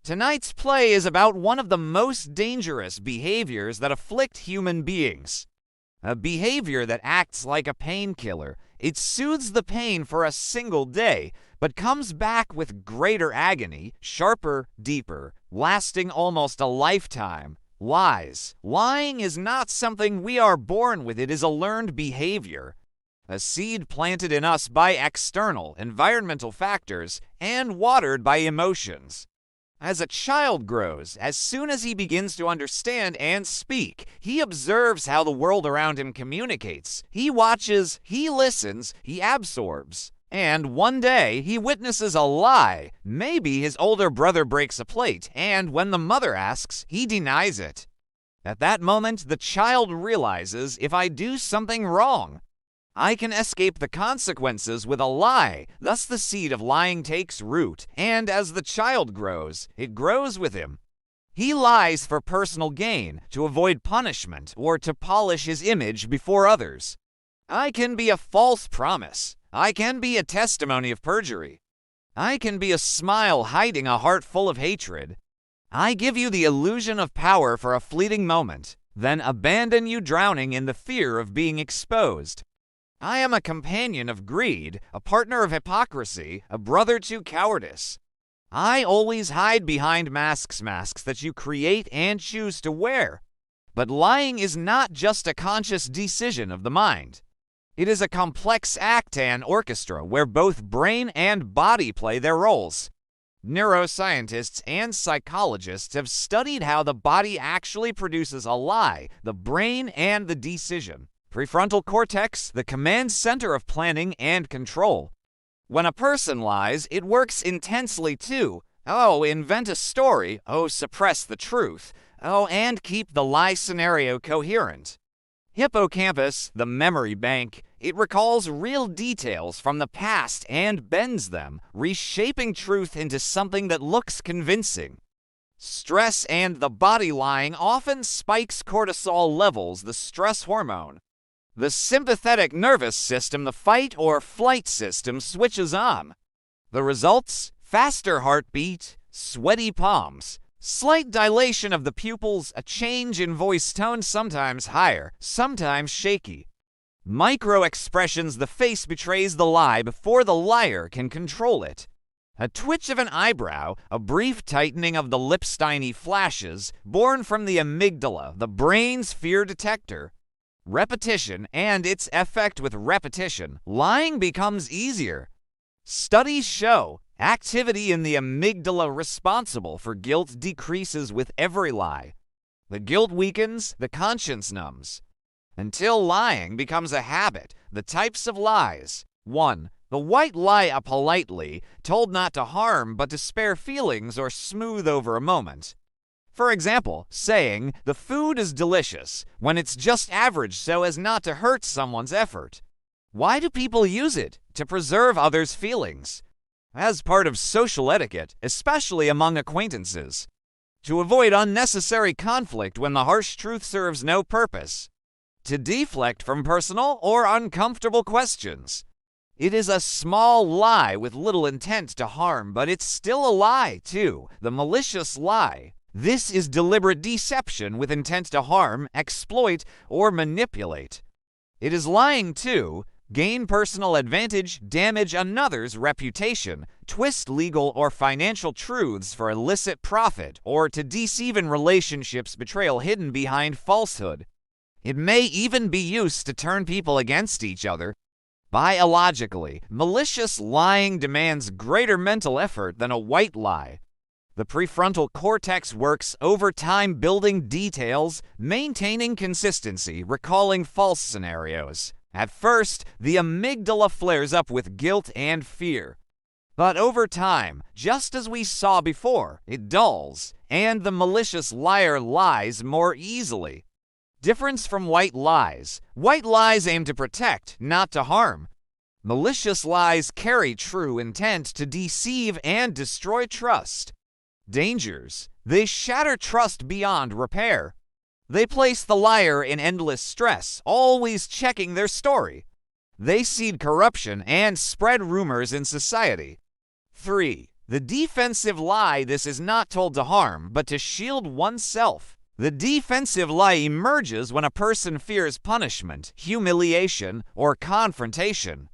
Tonight's play is about one of the most dangerous behaviors that afflict human beings. A behavior that acts like a painkiller. It soothes the pain for a single day, but comes back with greater agony, sharper, deeper, lasting almost a lifetime. Lies. Lying is not something we are born with, it is a learned behavior. A seed planted in us by external, environmental factors and watered by emotions. As a child grows, as soon as he begins to understand and speak, he observes how the world around him communicates. He watches, he listens, he absorbs. And one day, he witnesses a lie. Maybe his older brother breaks a plate, and when the mother asks, he denies it. At that moment, the child realizes, if I do something wrong, I can escape the consequences with a lie. Thus the seed of lying takes root, and as the child grows, it grows with him. He lies for personal gain, to avoid punishment, or to polish his image before others. I can be a false promise. I can be a testimony of perjury. I can be a smile hiding a heart full of hatred. I give you the illusion of power for a fleeting moment, then abandon you drowning in the fear of being exposed. I am a companion of greed, a partner of hypocrisy, a brother to cowardice. I always hide behind masks that you create and choose to wear. But lying is not just a conscious decision of the mind. It is a complex act and orchestra where both brain and body play their roles. Neuroscientists and psychologists have studied how the body actually produces a lie, the brain and the decision. Prefrontal cortex, the command center of planning and control. When a person lies, it works intensely too. Oh, invent a story. Oh, suppress the truth. Oh, and keep the lie scenario coherent. Hippocampus, the memory bank, it recalls real details from the past and bends them, reshaping truth into something that looks convincing. Stress and the body lying often spikes cortisol levels, the stress hormone. The sympathetic nervous system, the fight or flight system, switches on. The results? Faster heartbeat, sweaty palms, slight dilation of the pupils, a change in voice tone, sometimes higher, sometimes shaky. Micro expressions, the face betrays the lie before the liar can control it. A twitch of an eyebrow, a brief tightening of the lips, tiny flashes, born from the amygdala, the brain's fear detector. Repetition and its effect with repetition, lying becomes easier. Studies show activity in the amygdala responsible for guilt decreases with every lie. The guilt weakens, the conscience numbs. Until lying becomes a habit, the types of lies. 1. The white lie, politely, told not to harm but to spare feelings or smooth over a moment. For example, saying, the food is delicious, when it's just average so as not to hurt someone's effort. Why do people use it? To preserve others' feelings. As part of social etiquette, especially among acquaintances. To avoid unnecessary conflict when the harsh truth serves no purpose. To deflect from personal or uncomfortable questions. It is a small lie with little intent to harm, but it's still a lie, too, the malicious lie. This is deliberate deception with intent to harm, exploit, or manipulate. It is lying to gain personal advantage, damage another's reputation, twist legal or financial truths for illicit profit, or to deceive in relationships, betrayal hidden behind falsehood. It may even be used to turn people against each other. Biologically, malicious lying demands greater mental effort than a white lie. The prefrontal cortex works overtime building details, maintaining consistency, recalling false scenarios. At first, the amygdala flares up with guilt and fear. But over time, just as we saw before, it dulls, and the malicious liar lies more easily. Difference from white lies. White lies aim to protect, not to harm. Malicious lies carry true intent to deceive and destroy trust. Dangers. They shatter trust beyond repair. They place the liar in endless stress, always checking their story. They seed corruption and spread rumors in society. 3. The defensive lie: this is not told to harm, but to shield oneself. The defensive lie emerges when a person fears punishment, humiliation, or confrontation.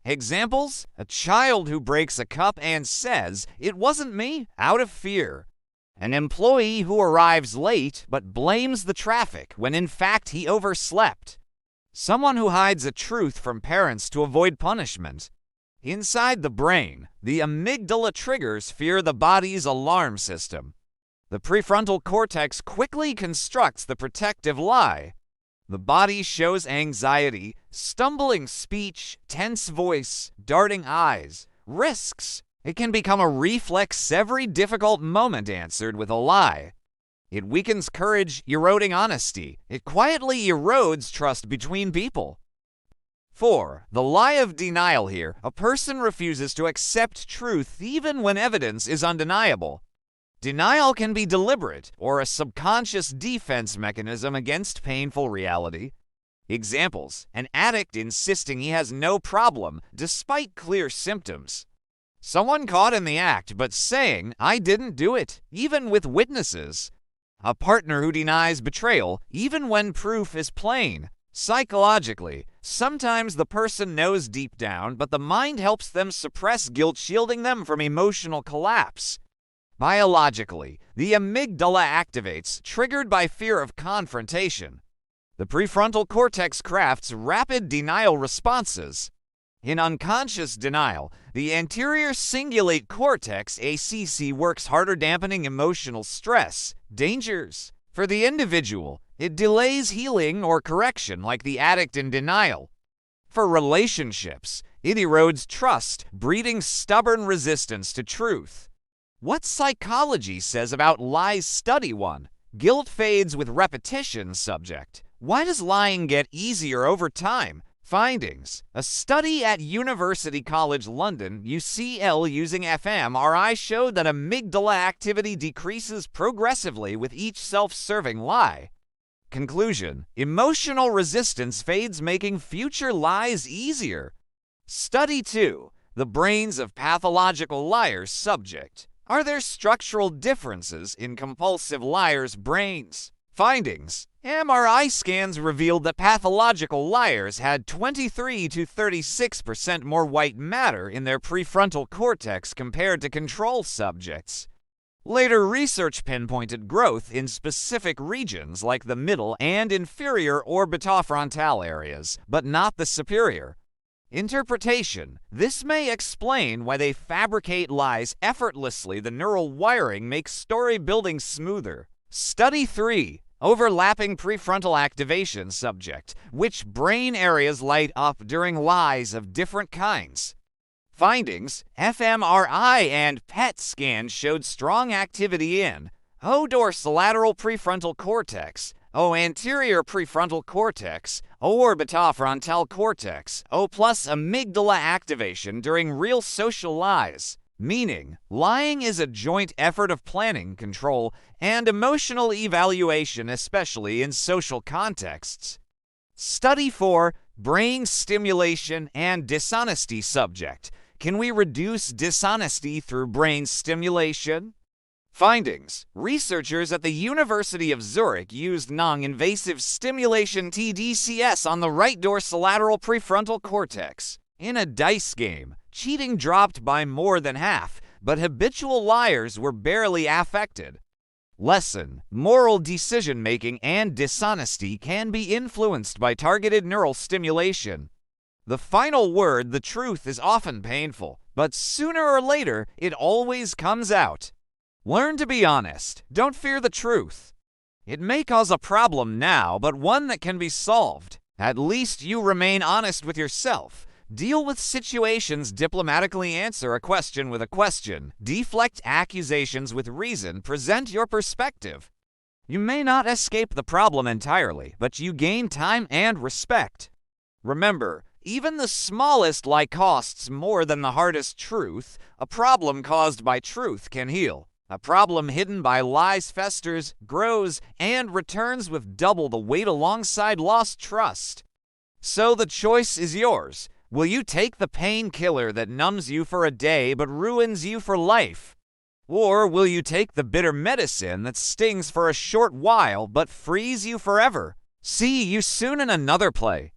Examples: a child who breaks a cup and says, "It wasn't me," out of fear. An employee who arrives late but blames the traffic when in fact he overslept. Someone who hides a truth from parents to avoid punishment. Inside the brain, the amygdala triggers fear, the body's alarm system. The prefrontal cortex quickly constructs the protective lie. The body shows anxiety, stumbling speech, tense voice, darting eyes, risks. It can become a reflex every difficult moment answered with a lie. It weakens courage, eroding honesty. It quietly erodes trust between people. 4. The lie of denial. Here, a person refuses to accept truth even when evidence is undeniable. Denial can be deliberate or a subconscious defense mechanism against painful reality. Examples: an addict insisting he has no problem despite clear symptoms. Someone caught in the act but saying, "I didn't do it," even with witnesses. A partner who denies betrayal even when proof is plain. Psychologically, sometimes the person knows deep down, but the mind helps them suppress guilt, shielding them from emotional collapse. Biologically, the amygdala activates, triggered by fear of confrontation. The prefrontal cortex crafts rapid denial responses. In unconscious denial, the anterior cingulate cortex ACC works harder, dampening emotional stress, dangers. For the individual, it delays healing or correction, like the addict in denial. For relationships, it erodes trust, breeding stubborn resistance to truth. What psychology says about lies? Study 1. Guilt fades with repetition. Subject: why does lying get easier over time? Findings: a study at University College London, UCL, using fMRI showed that amygdala activity decreases progressively with each self-serving lie. Conclusion: emotional resistance fades, making future lies easier. Study 2. The brains of pathological liars. Subject: are there structural differences in compulsive liars' brains? Findings: MRI scans revealed that pathological liars had 23 to 36% more white matter in their prefrontal cortex compared to control subjects. Later research pinpointed growth in specific regions like the middle and inferior orbitofrontal areas, but not the superior. Interpretation: this may explain why they fabricate lies effortlessly. The neural wiring makes story building smoother. Study 3. Overlapping prefrontal activation. Subject: which brain areas light up during lies of different kinds? Findings: fMRI and PET scans showed strong activity in O dorsolateral prefrontal cortex, O anterior prefrontal cortex, O orbitofrontal cortex, O plus amygdala activation during real social lies. Meaning, lying is a joint effort of planning, control, and emotional evaluation, especially in social contexts. Study 4. Brain stimulation and dishonesty. Subject: can we reduce dishonesty through brain stimulation? Findings: researchers at the University of Zurich used non-invasive stimulation TDCS on the right dorsolateral prefrontal cortex. In a dice game, cheating dropped by more than half, but habitual liars were barely affected. Lesson: moral decision-making and dishonesty can be influenced by targeted neural stimulation. The final word, the truth, is often painful, but sooner or later, it always comes out. Learn to be honest. Don't fear the truth. It may cause a problem now, but one that can be solved. At least you remain honest with yourself. Deal with situations diplomatically, answer a question with a question, deflect accusations with reason, present your perspective. You may not escape the problem entirely, but you gain time and respect. Remember, even the smallest lie costs more than the hardest truth. A problem caused by truth can heal. A problem hidden by lies festers, grows, and returns with double the weight alongside lost trust. So the choice is yours. Will you take the painkiller that numbs you for a day but ruins you for life? Or will you take the bitter medicine that stings for a short while but frees you forever? See you soon in another play.